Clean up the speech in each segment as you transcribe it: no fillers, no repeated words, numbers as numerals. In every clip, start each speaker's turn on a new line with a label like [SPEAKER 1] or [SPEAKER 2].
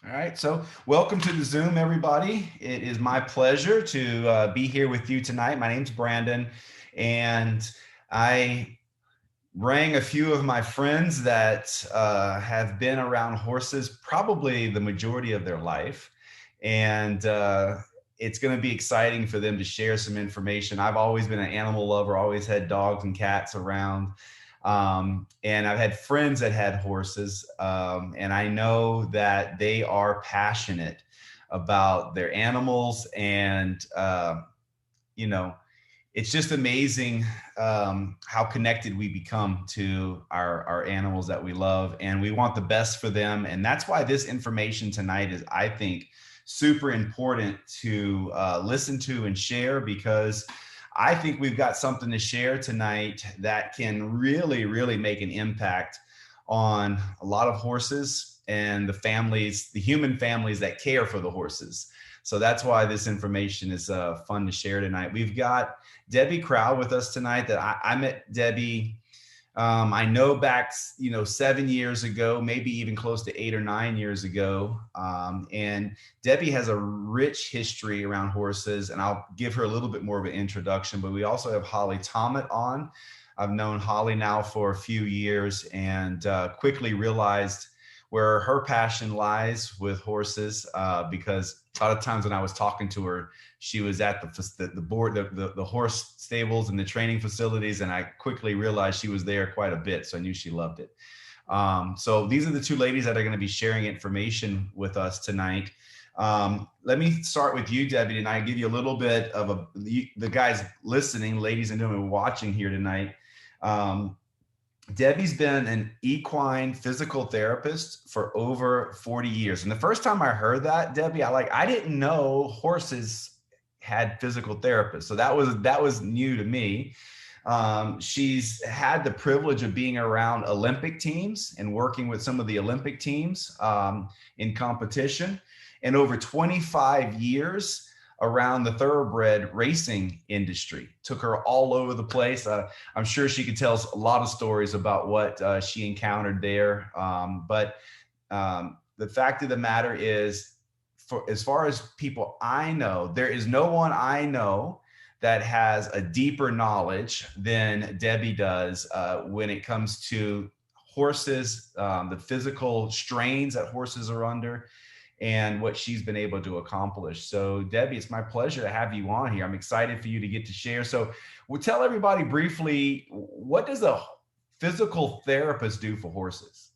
[SPEAKER 1] All right, so welcome to the Zoom, everybody. It is my pleasure to be here with you tonight. My name's Brandon, and I rang a few of my friends that have been around horses probably the majority of their life, and it's going to be exciting for them to share some information. I've always been an animal lover, always had dogs and cats around. And I've had friends that had horses, and I know that they are passionate about their animals. And, you know, it's just amazing how connected we become to our animals that we love, and we want the best for them. And that's why this information tonight is, I think, super important to listen to and share, because I think we've got something to share tonight that can really, really make an impact on a lot of horses and the families, the human families that care for the horses. So that's why this information is fun to share tonight. We've got Debbie Crowd with us tonight. That I met Debbie, I know back, 7 years ago, maybe even close to 8 or 9 years ago. And Debbie has a rich history around horses, and I'll give her a little bit more of an introduction. But we also have Holly Tomet on. I've known Holly now for a few years, and quickly realized where her passion lies with horses, because a lot of times when I was talking to her, she was at the board, the horse stables and the training facilities, and I quickly realized she was there quite a bit, so I knew she loved it. So these are the two ladies that are going to be sharing information with us tonight. Let me start with you, Debbie, and I give you a little bit of the guys listening, ladies and gentlemen watching here tonight. Debbie's been an equine physical therapist for over 40 years. And the first time I heard that, Debbie, I didn't know horses had physical therapists. So that was new to me. She's had the privilege of being around Olympic teams and working with some of the Olympic teams in competition, and over 25 years around the thoroughbred racing industry. Took her all over the place. I'm sure she could tell us a lot of stories about what she encountered there. But the fact of the matter is, as far as people I know, there is no one I know that has a deeper knowledge than Debbie does when it comes to horses, the physical strains that horses are under, and what she's been able to accomplish. So Debbie, it's my pleasure to have you on here. I'm excited for you to get to share. So we'll tell everybody briefly, what does a physical therapist do for horses?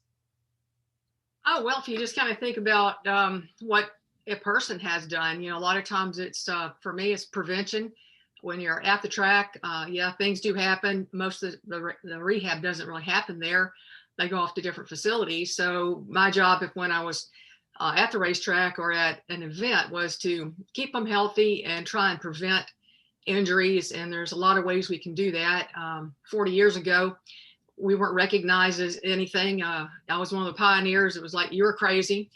[SPEAKER 2] Oh, well, if you just kind of think about what a person has done, a lot of times it's, for me, it's prevention. When you're at the track, things do happen. Most of the rehab doesn't really happen there. They go off to different facilities. So my job, when I was at the racetrack or at an event, was to keep them healthy and try and prevent injuries. And there's a lot of ways we can do that. 40 years ago, we weren't recognized as anything. I was one of the pioneers. It was like, you were crazy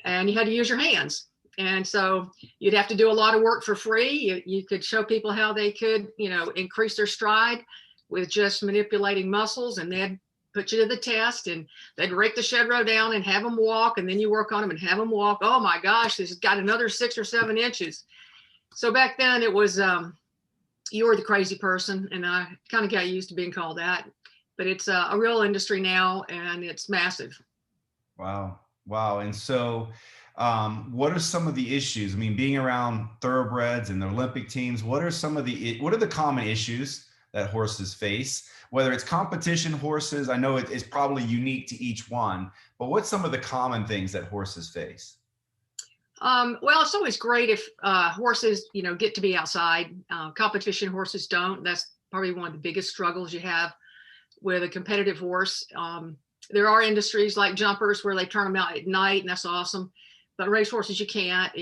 [SPEAKER 2] and you had to use your hands. And so you'd have to do a lot of work for free. You could show people how they could, increase their stride with just manipulating muscles, and they'd put you to the test, and they'd rake the shed row down and have them walk, and then you work on them and have them walk. Oh my gosh, this has got another 6 or 7 inches. So back then it was, you were the crazy person, and I kind of got used to being called that. But it's a real industry now, and it's massive.
[SPEAKER 1] Wow. And so what are some of the issues? I mean, being around thoroughbreds and the Olympic teams, what are the common issues that horses face? Whether it's competition horses, I know it's probably unique to each one, but what's some of the common things that horses face?
[SPEAKER 2] Well, it's always great if horses, get to be outside. Competition horses don't. That's probably one of the biggest struggles you have with a competitive horse. There are industries like jumpers where they turn them out at night, and that's awesome. But race horses, you can't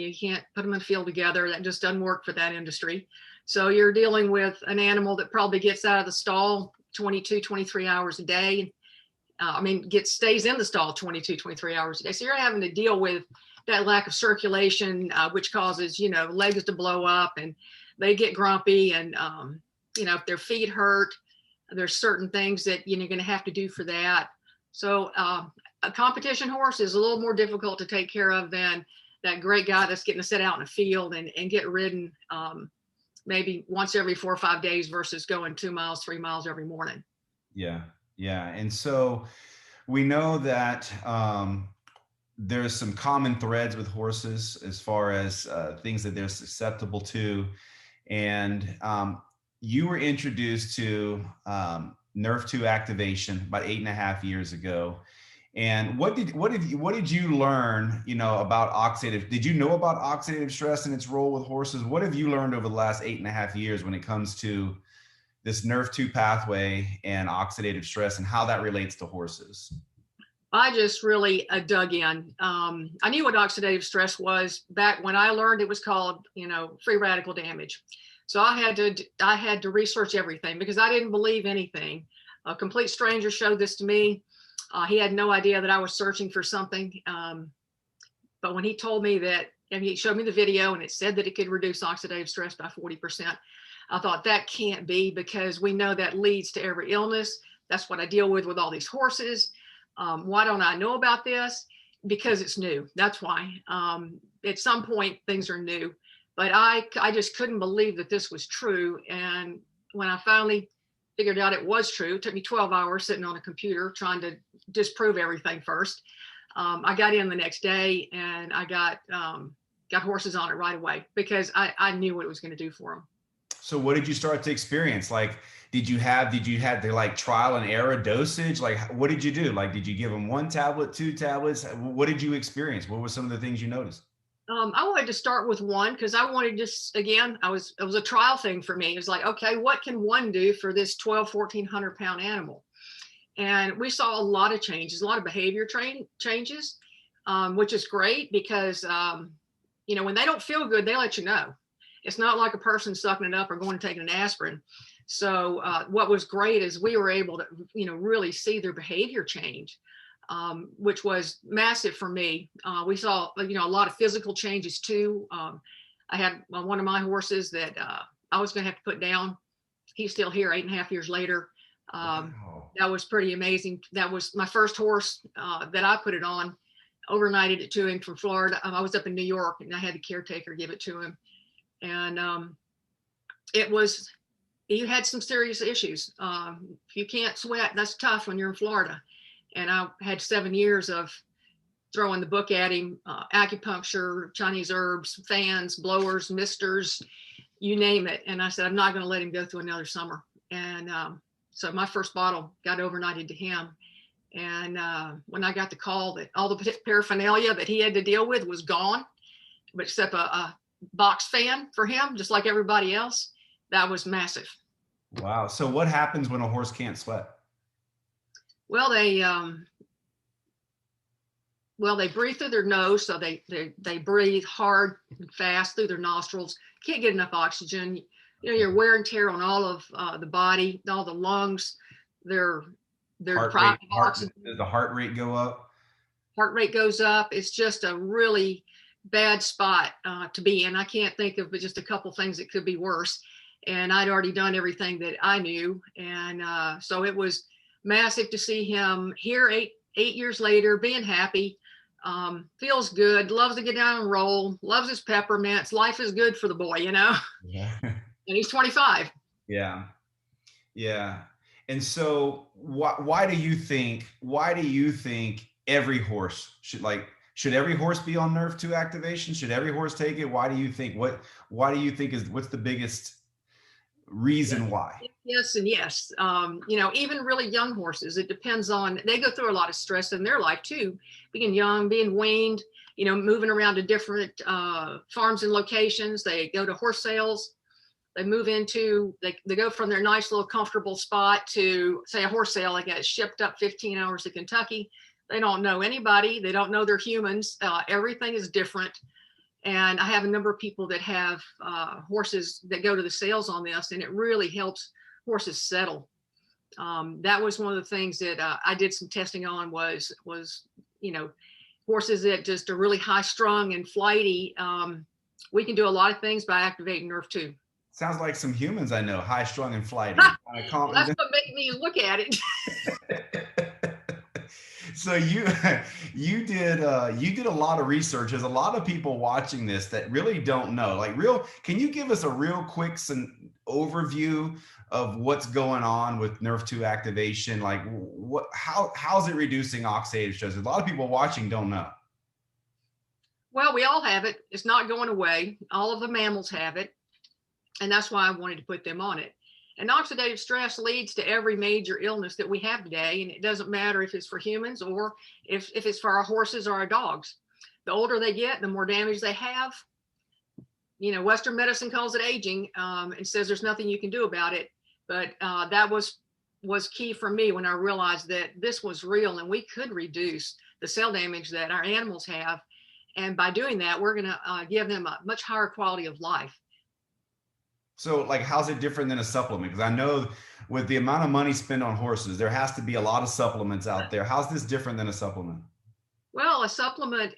[SPEAKER 2] put them in the field together. That just doesn't work for that industry. So you're dealing with an animal that probably gets out of the stall 22, 23 hours a day. Stays in the stall 22, 23 hours a day. So you're having to deal with that lack of circulation, which causes, legs to blow up, and they get grumpy. And, if their feet hurt, there's certain things that, you're going to have to do for that. So a competition horse is a little more difficult to take care of than that great guy that's getting to sit out in a field and get ridden maybe once every 4 or 5 days versus going 2 miles, 3 miles every morning.
[SPEAKER 1] Yeah. Yeah. And so we know that there's some common threads with horses as far as things that they're susceptible to. And you were introduced to Nrf2 activation about 8.5 years ago. And what did you learn, about oxidative? Did you know about oxidative stress and its role with horses? What have you learned over the last 8.5 years when it comes to this Nrf2 pathway and oxidative stress and how that relates to horses?
[SPEAKER 2] I just really dug in. I knew what oxidative stress was back when I learned it was called, free radical damage. So I had to research everything because I didn't believe anything. A complete stranger showed this to me. He had no idea that I was searching for something. But when he told me that, and he showed me the video and it said that it could reduce oxidative stress by 40%, I thought that can't be, because we know that leads to every illness. That's what I deal with all these horses. Why don't I know about this? Because it's new. That's why. At some point, things are new. But I just couldn't believe that this was true. And when I finally figured out it was true, it took me 12 hours sitting on a computer trying to disprove everything first. I got in the next day and I got horses on it right away because I knew what it was going to do for them.
[SPEAKER 1] So what did you start to experience? Like, did you have the like trial and error dosage? Like, what did you do? Like, did you give them 1 tablet, 2 tablets? What did you experience? What were some of the things you noticed?
[SPEAKER 2] I wanted to start with 1 because I wanted it was a trial thing for me. It was like, okay, what can 1 do for this 1,400 pound animal? And we saw a lot of changes, a lot of behavior changes, which is great because, when they don't feel good, they let you know. It's not like a person sucking it up or going to take an aspirin. So what was great is we were able to, really see their behavior change, which was massive for me. We saw, a lot of physical changes too. I had one of my horses that I was going to have to put down. He's still here 8.5 years later. Wow. That was pretty amazing. That was my first horse that I put it on, overnighted it to him from Florida. I was up in New York and I had the caretaker give it to him. And you had some serious issues. If you can't sweat, that's tough when you're in Florida. And I had 7 years of throwing the book at him, acupuncture, Chinese herbs, fans, blowers, misters, you name it. And I said, I'm not going to let him go through another summer. And so my first bottle got overnighted to him. And when I got the call that all the paraphernalia that he had to deal with was gone, but except a box fan for him, just like everybody else, that was massive.
[SPEAKER 1] Wow. So what happens when a horse can't sweat?
[SPEAKER 2] Well, they breathe through their nose, so they breathe hard and fast through their nostrils. Can't get enough oxygen. Your wear and tear on all of the body, all the lungs. They're deprived of oxygen.
[SPEAKER 1] Does the heart rate go up?
[SPEAKER 2] Heart rate goes up. It's just a really bad spot to be in. I can't think of just a couple things that could be worse. And I'd already done everything that I knew. And so it was massive to see him here 8 years later, being happy, feels good, loves to get down and roll, loves his peppermints. Life is good for the boy, Yeah. And he's 25.
[SPEAKER 1] Yeah. Yeah. And so why do you think every horse should every horse be on Nrf2 activation? Should every horse take it? Why do you think what's the biggest reason why?
[SPEAKER 2] Yes and yes. Even really young horses, it depends on, they go through a lot of stress in their life too, being young, being weaned, moving around to different farms and locations. They go to horse sales. They move into, they go from their nice little comfortable spot to, say, a horse sale. They get shipped up 15 hours to Kentucky. They don't know anybody. They don't know they're humans. Everything is different. And I have a number of people that have horses that go to the sales on this, and it really helps horses settle. That was one of the things that I did some testing on was horses that just are really high strung and flighty. We can do a lot of things by activating Nrf2.
[SPEAKER 1] Sounds like some humans I know, high strung and flighty.
[SPEAKER 2] Well, that's what made me look at it.
[SPEAKER 1] So you did a lot of research. There's a lot of people watching this that really don't know. Can you give us a real quick overview of what's going on with Nrf2 activation? Like how's it reducing oxidative stress? A lot of people watching don't know.
[SPEAKER 2] Well, we all have it. It's not going away. All of the mammals have it. And that's why I wanted to put them on it. And oxidative stress leads to every major illness that we have today. And it doesn't matter if it's for humans or if it's for our horses or our dogs. The older they get, the more damage they have. You know, Western medicine calls it aging and says there's nothing you can do about it. But that was key for me when I realized that this was real and we could reduce the cell damage that our animals have. And by doing that, we're going to give them a much higher quality of life.
[SPEAKER 1] So like, how's it different than a supplement? Because I know with the amount of money spent on horses, there has to be a lot of supplements out there. How's this different than a supplement?
[SPEAKER 2] Well, a supplement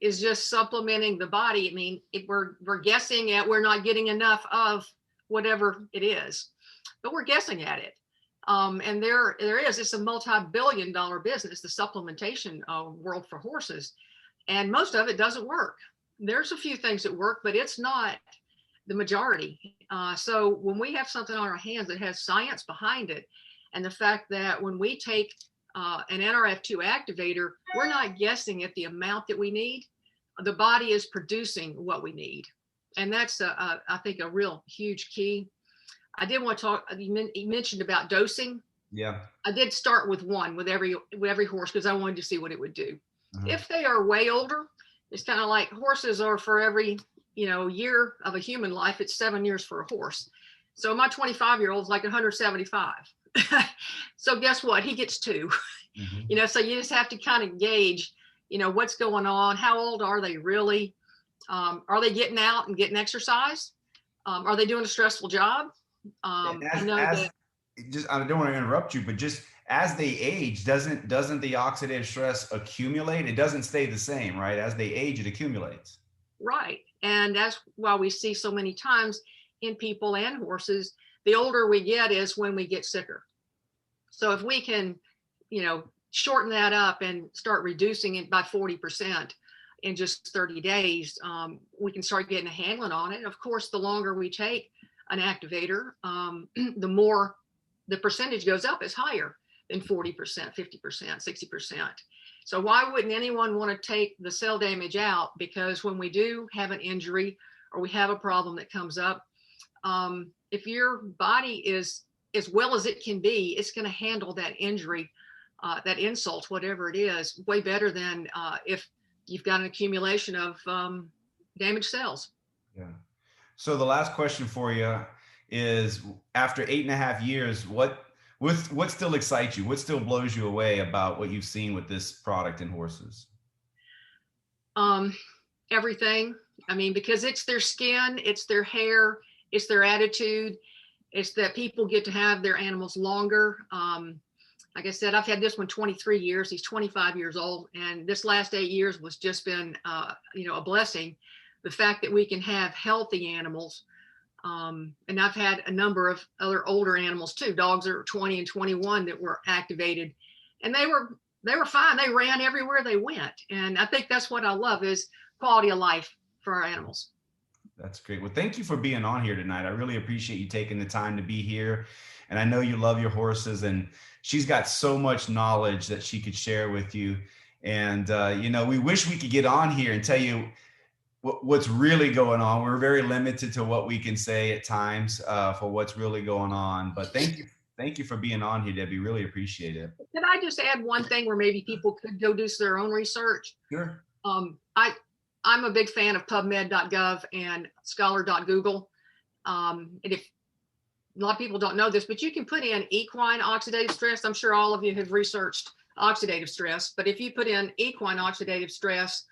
[SPEAKER 2] is just supplementing the body. I mean, we're guessing at we're not getting enough of whatever it is, but we're guessing at it. And there is, it's a multi-billion-dollar business, the supplementation world for horses. And most of it doesn't work. There's a few things that work, but it's not the majority. So when we have something on our hands that has science behind it, and the fact that when we take an Nrf2 activator, we're not guessing at the amount that we need. The body is producing what we need. And that's, I think, a real huge key. I did want to talk, you mentioned about dosing.
[SPEAKER 1] Yeah.
[SPEAKER 2] I did start with one with every horse because I wanted to see what it would do. If they are way older, it's kind of like horses are for every year of a human life, it's 7 years for a horse. So my 25-year-old is like 175. So guess what? He gets 2. So you just have to kind of gauge, what's going on. How old are they really? Are they getting out and getting exercise? Are they doing a stressful job? I
[SPEAKER 1] don't want to interrupt you, but just as they age, doesn't the oxidative stress accumulate? It doesn't stay the same, right? As they age, it accumulates.
[SPEAKER 2] Right. And that's why we see so many times in people and horses, the older we get is when we get sicker. So if we can, shorten that up and start reducing it by 40% in just 30 days, we can start getting a handling on it. Of course, the longer we take an activator, the more the percentage goes up. It's higher than 40%, 50%, 60%. So why wouldn't anyone want to take the cell damage out? Because when we do have an injury or we have a problem that comes up, if your body is as well as it can be, it's going to handle that injury, that insult, whatever it is, way better than if you've got an accumulation of damaged cells.
[SPEAKER 1] Yeah. So the last question for you is, after 8.5 years, what still excites you? What still blows you away about what you've seen with this product in horses?
[SPEAKER 2] Everything. I mean, because it's their skin, it's their hair, it's their attitude. It's that people get to have their animals longer. Like I said, I've had this one 23 years. He's 25 years old. And this last 8 years was just been, a blessing. The fact that we can have healthy animals. And I've had a number of other older animals too. Dogs that are 20 and 21 that were activated, and they were fine. They ran everywhere they went. And I think that's what I love, is quality of life for our animals.
[SPEAKER 1] That's great. Well, thank you for being on here tonight. I really appreciate you taking the time to be here. And I know you love your horses, and she's got so much knowledge that she could share with you. And, we wish we could get on here and tell you what's really going on. We're very limited to what we can say at times for what's really going on. But thank you for being on here, Debbie. Really appreciate it.
[SPEAKER 2] Can I just add one thing where maybe people could go do their own research?
[SPEAKER 1] Sure.
[SPEAKER 2] I'm a big fan of PubMed.gov and Scholar.Google. And if a lot of people don't know this, but you can put in equine oxidative stress. I'm sure all of you have researched oxidative stress, but if you put in equine oxidative stress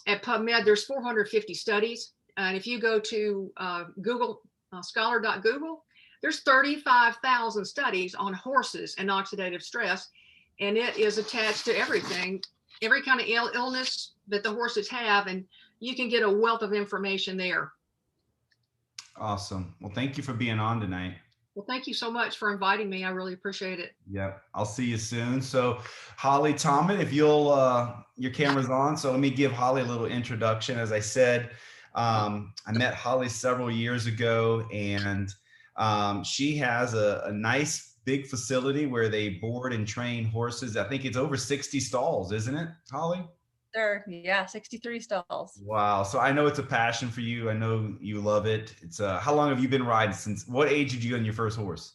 [SPEAKER 2] at PubMed, there's 450 studies. And if you go to Google, Scholar.Google, there's 35,000 studies on horses and oxidative stress. And it is attached to everything, every kind of illness that the horses have. And you can get a wealth of information there.
[SPEAKER 1] Awesome. Well, thank you for being on tonight.
[SPEAKER 2] Well, thank you so much for inviting me. I really appreciate it.
[SPEAKER 1] Yeah, I'll see you soon. So, Holly Tomlin, if you'll, your camera's on. So let me give Holly a little introduction. As I said, I met Holly several years ago, and she has a nice big facility where they board and train horses. I think it's over 60 stalls, isn't it, Holly?
[SPEAKER 3] Sure. Yeah, 63 stalls.
[SPEAKER 1] Wow. So I know it's a passion for you. I know you love it. It's how long have you been riding? Since what age did you get on your first horse?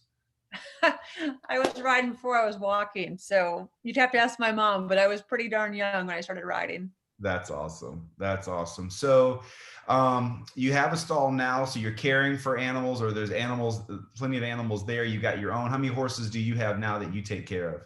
[SPEAKER 3] I was riding before I was walking, so you'd have to ask my mom, but I was pretty darn young when I started riding.
[SPEAKER 1] That's awesome. That's awesome. So you have a stall now, so you're caring for animals, or there's animals, plenty of animals there. You got your own. How many horses do you have now that you take care of?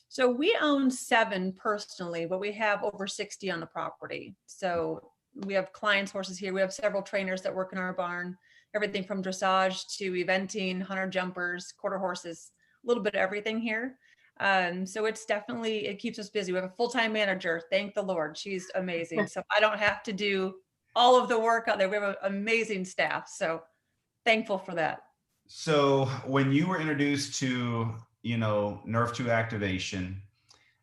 [SPEAKER 3] So we own 7 personally, but we have over 60 on the property. So we have clients' horses here. We have several trainers that work in our barn, everything from dressage to eventing, hunter jumpers, quarter horses, a little bit of everything here. So it's definitely, it keeps us busy. We have a full-time manager. Thank the Lord. She's amazing. So I don't have to do all of the work out there. We have an amazing staff. So thankful for that.
[SPEAKER 1] So when you were introduced to, Nrf2 activation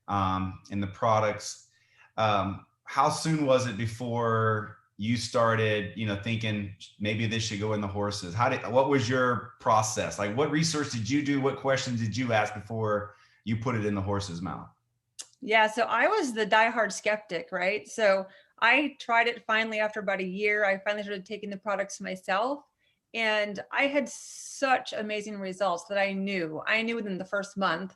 [SPEAKER 1] and the products, how soon was it before you started, thinking maybe this should go in the horses? What was your process? Like, what research did you do? What questions did you ask before you put it in the horse's mouth?
[SPEAKER 3] Yeah, so I was the diehard skeptic, right? So I tried it finally after about a year. I finally started taking the products myself, and I had such amazing results that I knew within the first month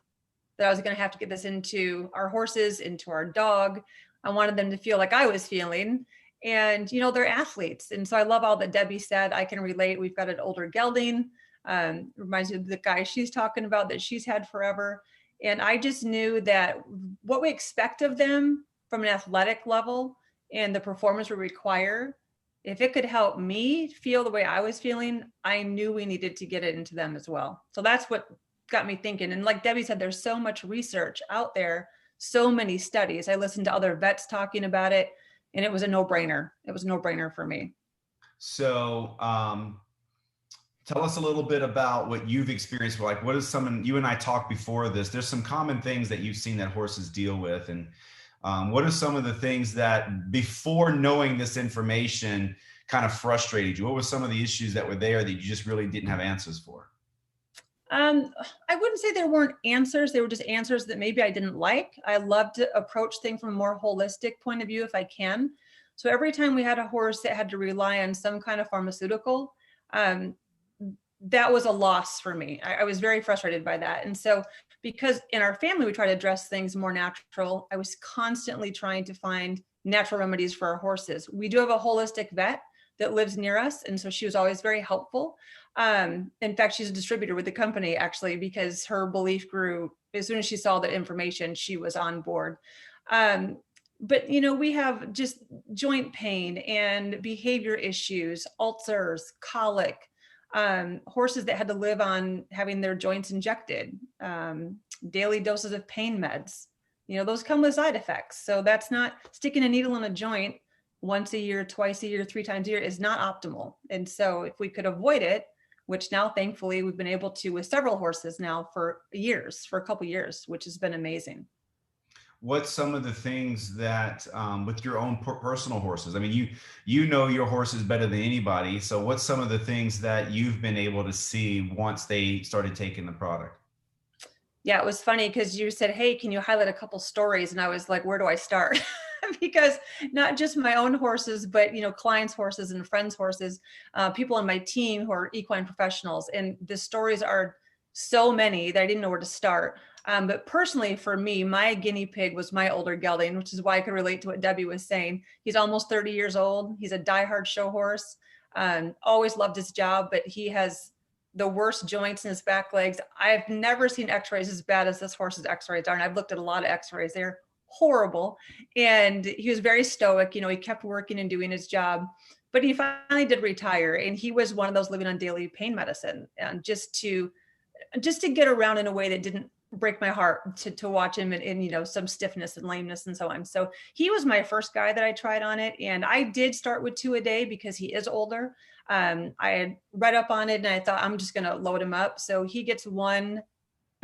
[SPEAKER 3] that I was going to have to get this into our horses, into our dog. I wanted them to feel like I was feeling. And, they're athletes. And so I love all that Debbie said. I can relate. We've got an older gelding. Reminds me of the guy she's talking about that she's had forever. And I just knew that what we expect of them from an athletic level and the performance we require, if it could help me feel the way I was feeling, I knew we needed to get it into them as well. So that's what got me thinking. And like Debbie said, there's so much research out there, so many studies. I listened to other vets talking about it, and it was a no-brainer. It was a no-brainer for me.
[SPEAKER 1] So tell us a little bit about what you've experienced. Like, what is you and I talked before this, there's some common things that you've seen that horses deal with. And what are some of the things that before knowing this information kind of frustrated you? What were some of the issues that were there that you just really didn't have answers for?
[SPEAKER 3] I wouldn't say there weren't answers. They were just answers that maybe I didn't like. I love to approach things from a more holistic point of view if I can. So every time we had a horse that had to rely on some kind of pharmaceutical, that was a loss for me. I was very frustrated by that. And so because in our family, we try to address things more natural, I was constantly trying to find natural remedies for our horses. We do have a holistic vet that lives near us. And so she was always very helpful. In fact, she's a distributor with the company actually, because her belief grew as soon as she saw the information, she was on board. But we have just joint pain and behavior issues, ulcers, colic, horses that had to live on having their joints injected, daily doses of pain meds. Those come with side effects. So that's not sticking a needle in a joint once a year, twice a year, 3 times a year is not optimal. And so if we could avoid it, which now thankfully we've been able to with several horses now for a couple years, which has been amazing.
[SPEAKER 1] What's some of the things that with your own personal horses? I mean, you know your horses better than anybody. So what's some of the things that you've been able to see once they started taking the product?
[SPEAKER 3] Yeah, it was funny because you said, hey, can you highlight a couple stories? And I was like, where do I start? Because not just my own horses, but clients' horses and friends' horses, people on my team who are equine professionals. And the stories are so many that I didn't know where to start. But personally, for me, my guinea pig was my older gelding, which is why I could relate to what Debbie was saying. He's almost 30 years old. He's a diehard show horse. Always loved his job, but he has the worst joints in his back legs. I've never seen x-rays as bad as this horse's x-rays are. And I've looked at a lot of x-rays. They're horrible. And he was very stoic. He kept working and doing his job, but he finally did retire. And he was one of those living on daily pain medicine, and just to get around in a way that didn't break my heart to watch him in, you know, some stiffness and lameness and so on. So he was my first guy that I tried on it. And I did start with 2 a day because he is older. I had read up on it and I thought I'm just going to load him up. So he gets 1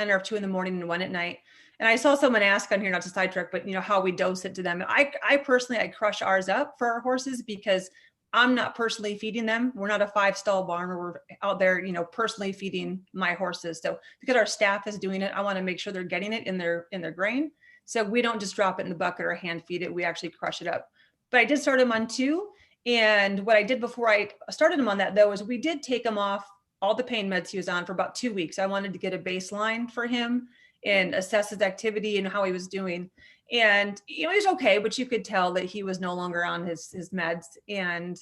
[SPEAKER 3] Nrf2 in the morning and 1 at night. And I saw someone ask on here, not to sidetrack, but you know, how we dose it to them. I personally, I crush ours up for our horses because I'm not personally feeding them. We're not a 5-stall barn where we're out there, you know, personally feeding my horses. So because our staff is doing it, I want to make sure they're getting it in their grain. So we don't just drop it in the bucket or hand feed it. We actually crush it up. But I did start him on 2. And what I did before I started him on that though, is we did take him off all the pain meds he was on for about 2 weeks. I wanted to get a baseline for him and assess his activity and how he was doing. And, you know, he was okay, but you could tell that he was no longer on his meds. And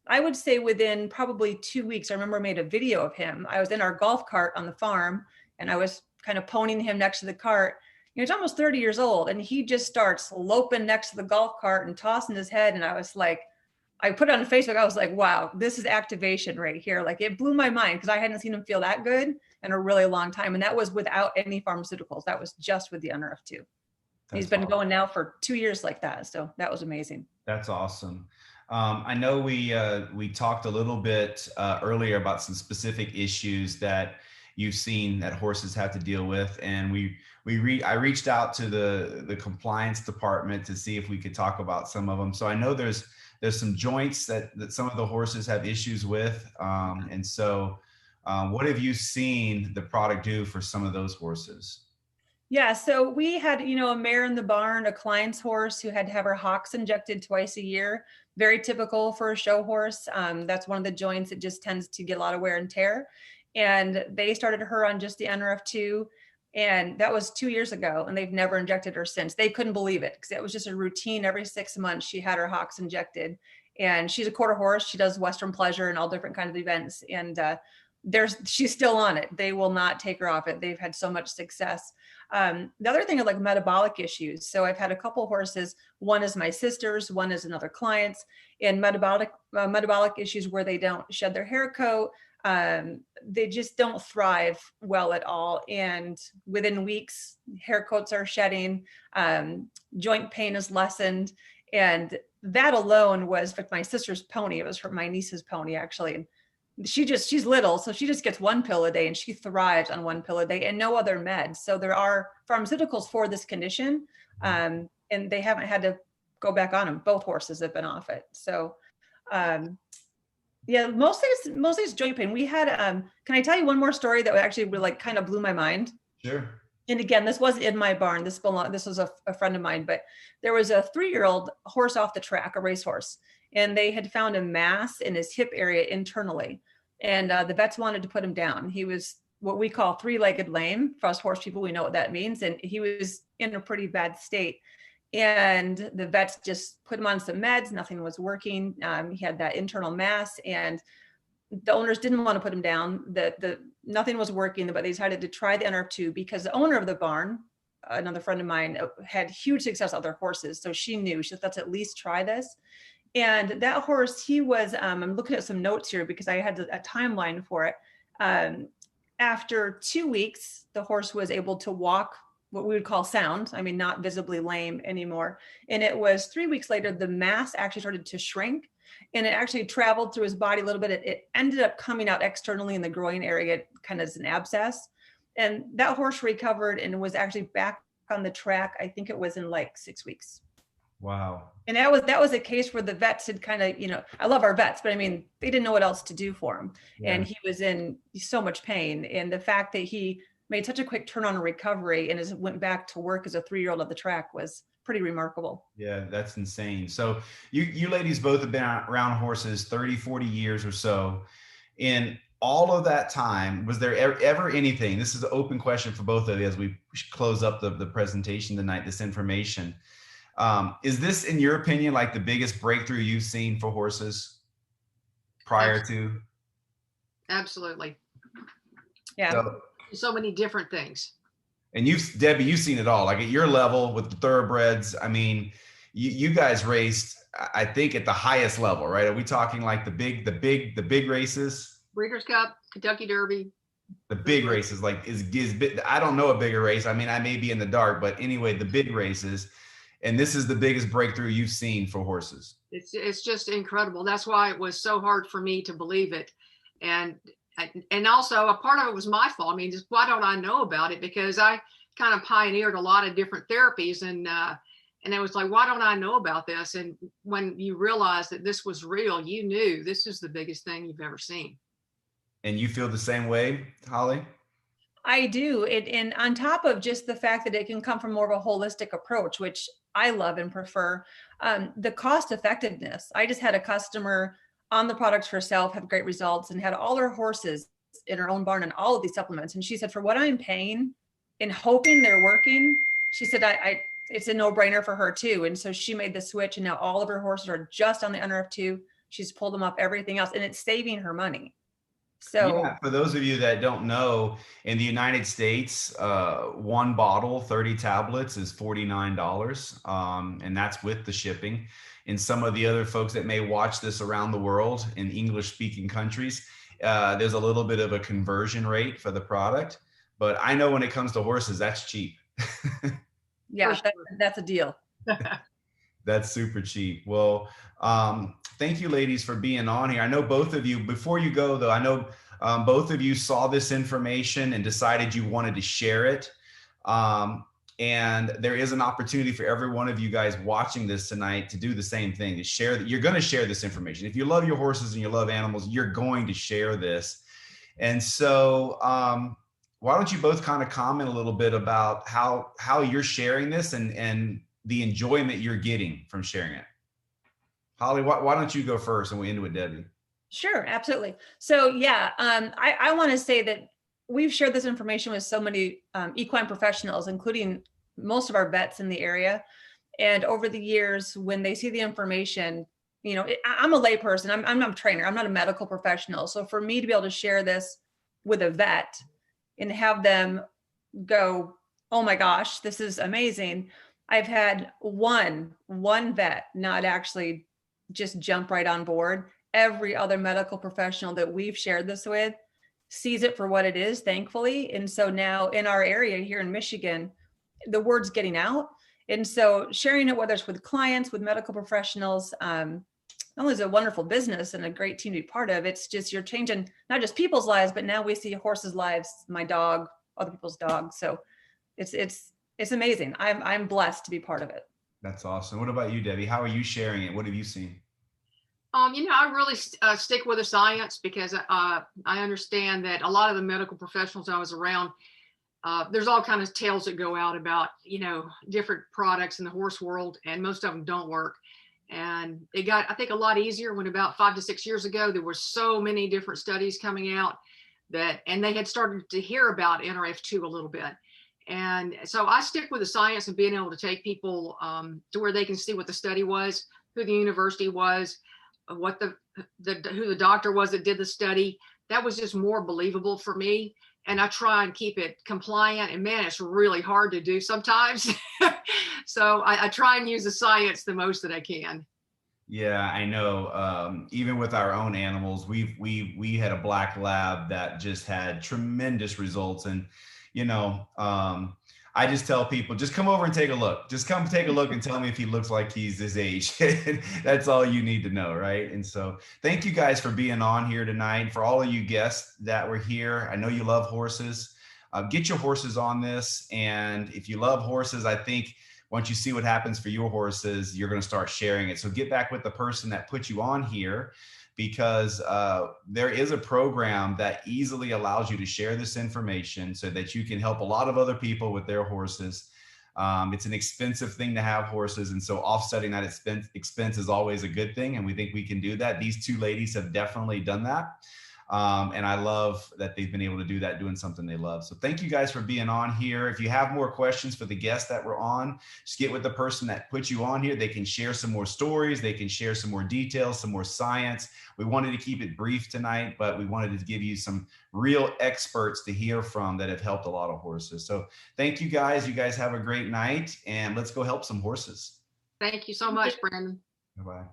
[SPEAKER 3] I would say within probably 2 weeks, I remember I made a video of him. I was in our golf cart on the farm and I was kind of ponying him next to the cart. You know, he's almost 30 years old and he just starts loping next to the golf cart and tossing his head. And I was like, I put it on Facebook. I was like, wow, this is activation right here. Like it blew my mind because I hadn't seen him feel that good in a really long time. And that was without any pharmaceuticals. That was just with the Nrf2. He's been going now for 2 years like that. So that was amazing.
[SPEAKER 1] That's awesome. I know we talked a little bit earlier about some specific issues that you've seen that horses have to deal with. And I reached out to the compliance department to see if we could talk about some of them. So I know there's some joints that some of the horses have issues with. And so what have you seen the product do for some of those horses?
[SPEAKER 3] Yeah, so we had, you know, a mare in the barn, a client's horse who had to have her hocks injected twice a year. Very typical for a show horse. That's one of the joints that just tends to get a lot of wear and tear. And they started her on just the Nrf2. And that was 2 years ago. And they've never injected her since. They couldn't believe it because it was just a routine. Every 6 months, she had her hocks injected. And she's a quarter horse. She does Western pleasure and all different kinds of events. And she's still on it. They will not take her off it. They've had so much success. The other thing is like metabolic issues. So I've had a couple horses. One is my sister's, one is another client's, and metabolic issues where they don't shed their hair coat. They just don't thrive well at all. And within weeks, hair coats are shedding, joint pain is lessened. And that alone was for my sister's pony. It was for my niece's pony, actually. And she's little, so she just gets 1 pill a day and she thrives on 1 pill a day and no other meds. So there are pharmaceuticals for this condition, and they haven't had to go back on them. Both horses have been off it. So yeah, mostly it's joint pain. We had, can I tell you one more story that actually like kind of blew my mind?
[SPEAKER 1] Sure.
[SPEAKER 3] And again, this wasn't in my barn. This was a friend of mine, but there was a 3-year-old horse off the track, a racehorse. And they had found a mass in his hip area internally. And the vets wanted to put him down. He was what we call 3-legged lame. For us horse people, we know what that means. And he was in a pretty bad state. And the vets just put him on some meds. Nothing was working. He had that internal mass. And the owners didn't want to put him down. Nothing was working, but they decided to try the Nrf2 because the owner of the barn, another friend of mine, had huge success with other horses. So she knew, she said, let's at least try this. And that horse, he was, I'm looking at some notes here because I had a timeline for it. After 2 weeks, the horse was able to walk what we would call sound. I mean, not visibly lame anymore. And it was 3 weeks later, the mass actually started to shrink and it actually traveled through his body a little bit. It ended up coming out externally in the groin area, kind of as an abscess. And that horse recovered and was actually back on the track. I think it was in like 6 weeks.
[SPEAKER 1] Wow. And
[SPEAKER 3] that was a case where the vets had kind of, you know, I love our vets, but I mean, they didn't know what else to do for him. Yeah. And he was in so much pain. And the fact that he made such a quick turn on recovery and went back to work as a 3-year-old on the track was pretty remarkable.
[SPEAKER 1] Yeah, that's insane. So you ladies both have been around horses 30, 40 years or so. In all of that time, was there ever anything, this is an open question for both of you as we close up the presentation tonight, this information. Is this, in your opinion, like the biggest breakthrough you've seen for horses prior to?
[SPEAKER 2] Absolutely.
[SPEAKER 3] Yeah.
[SPEAKER 2] So many different things.
[SPEAKER 1] And Debbie, you've seen it all, like at your level with the thoroughbreds. I mean, you guys raced, I think, at the highest level, right? Are we talking like the big races?
[SPEAKER 2] Breeders' Cup, Kentucky Derby.
[SPEAKER 1] The big races, like I don't know a bigger race. I mean, I may be in the dark, but anyway, the big races. And this is the biggest breakthrough you've seen for horses.
[SPEAKER 2] It's just incredible. That's why it was so hard for me to believe it. And also a part of it was my fault. I mean, just why don't I know about it? Because I kind of pioneered a lot of different therapies, and it was like, why don't I know about this? And when you realize that this was real, you knew this is the biggest thing you've ever seen.
[SPEAKER 1] And you feel the same way, Holly?
[SPEAKER 3] I do. And on top of just the fact that it can come from more of a holistic approach, which I love and prefer, the cost effectiveness. I just had a customer on the products herself, have great results, and had all her horses in her own barn and all of these supplements. And she said, for what I'm paying and hoping they're working, she said, it's a no-brainer for her too. And so she made the switch, and now all of her horses are just on the Nrf2. She's pulled them up, everything else, and it's saving her money. So
[SPEAKER 1] yeah, for those of you that don't know, in the United States, one bottle, 30 tablets is $49. And that's with the shipping. In some of the other folks that may watch this around the world in English speaking countries, there's a little bit of a conversion rate for the product, but I know when it comes to horses, that's cheap.
[SPEAKER 3] Yeah, that's a deal.
[SPEAKER 1] That's super cheap. Well, thank you, ladies, for being on here. I know both of you, before you go though, I know both of you saw this information and decided you wanted to share it. And there is an opportunity for every one of you guys watching this tonight to do the same thing, to share that. You're going to share this information. If you love your horses and you love animals, you're going to share this. And so why don't you both kind of comment a little bit about how you're sharing this and the enjoyment you're getting from sharing it. Holly, why don't you go first and we end with Debbie?
[SPEAKER 3] Sure, absolutely. So yeah, I want to say that we've shared this information with so many equine professionals, including most of our vets in the area. And over the years, when they see the information, you know, I'm a lay person. I'm not a trainer. I'm not a medical professional. So for me to be able to share this with a vet and have them go, oh my gosh, this is amazing. I've had one vet not actually just jump right on board. Every other medical professional that we've shared this with sees it for what it is, thankfully. And so now in our area here in Michigan, the word's getting out. And so sharing it, whether it's with clients, with medical professionals, not only is it a wonderful business and a great team to be part of, it's just you're changing not just people's lives, but now we see horses' lives, my dog, other people's dogs. So it's amazing. I'm blessed to be part of it.
[SPEAKER 1] That's awesome. What about you, Debbie? How are you sharing it? What have you seen?
[SPEAKER 2] You know, I really stick with the science because I understand that a lot of the medical professionals I was around, there's all kinds of tales that go out about, you know, different products in the horse world, and most of them don't work. And it got, I think, a lot easier when about 5 to 6 years ago, there were so many different studies coming out and they had started to hear about Nrf2 a little bit. And so I stick with the science and being able to take people to where they can see what the study was, who the university was, what who the doctor was that did the study. That was just more believable for me. And I try and keep it compliant, and man, it's really hard to do sometimes. So I try and use the science the most that I can.
[SPEAKER 1] Yeah, I know. Even with our own animals, we had a black lab that just had tremendous results. And, you know, I just tell people, just come over and take a look. Just come take a look and tell me if he looks like he's his age. That's all you need to know, right? And so thank you guys for being on here tonight. For all of you guests that were here, I know you love horses. Get your horses on this. And if you love horses, I think once you see what happens for your horses, you're going to start sharing it. So get back with the person that put you on here, because there is a program that easily allows you to share this information so that you can help a lot of other people with their horses. It's an expensive thing to have horses, and so offsetting that expense is always a good thing, and we think we can do that. These two ladies have definitely done that. And I love that they've been able to do that, doing something they love. So thank you guys for being on here. If you have more questions for the guests that were on, just get with the person that put you on here. They can share some more stories. They can share some more details, some more science. We wanted to keep it brief tonight, but we wanted to give you some real experts to hear from that have helped a lot of horses. So thank you guys. You guys have a great night, and let's go help some horses.
[SPEAKER 2] Thank you so much, Brandon.
[SPEAKER 1] Bye-bye.